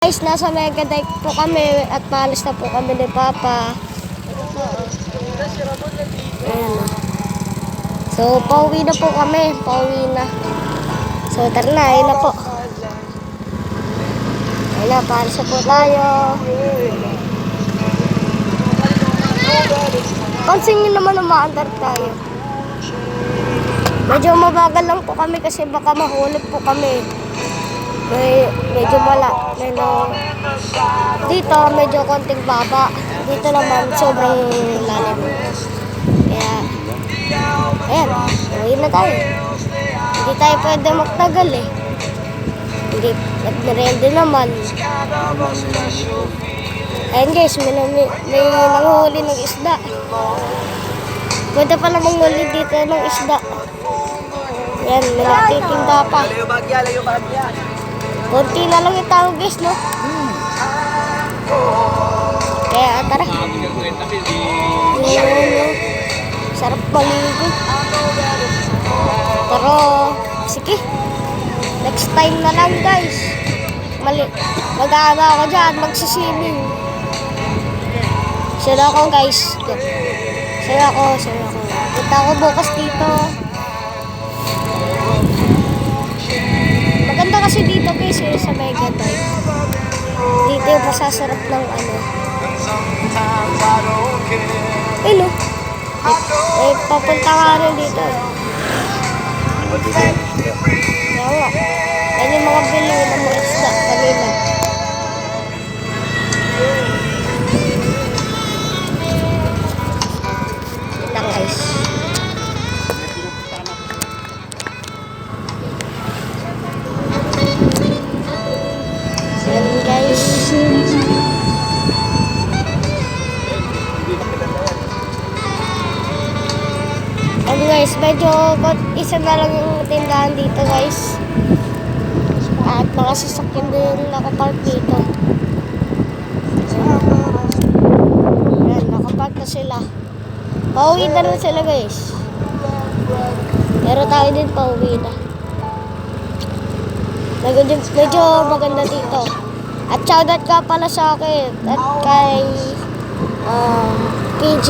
Guys, nasa Megadike po kami at paalis na po kami ni Papa. Ayan. So, pauwi na po kami. Pauwi na. So, tara na. Ayun na po. Ayun na, paalis na po tayo. Pansinin naman na maandar tayo. Medyo mabagal lang po kami kasi baka mahulog po kami. Medyo dito medyo konting baba, dito naman sobrang lalim. Kaya ayan, uwi na tayo. Hindi tayo pwede magtagal eh. Hindi, nagmerenda naman. Ayan guys, may nanguhuli ng isda. Pwede pa namang huli dito ng isda. Ayan, may nagtitinda pa. Kunti na lang yung tao guys, no? Kaya tara. Sarap maligo. Pero, sige. Next time na lang guys. Mag-aana ako dyan, magsisimming. Sila ako guys. Sila ako. Kita ako bukas dito. Maganda kasi dito guys sa Megadike. Dito yung masasarap ng ano. Ayun o. Papunta ka rin dito. Yawa. Yan yung mga bilo ng mga isda kanina. Ito guys. Yan guys. Guys, medyo isa na lang yung tindahan dito guys. At mga sasakyan din nakapark dito. Ayan, nakapark na sila. Pauwi na rin sila guys. Pero tayo din pauwi na. Medyo maganda dito. At shoutout ka pala sa akin at kay PJ.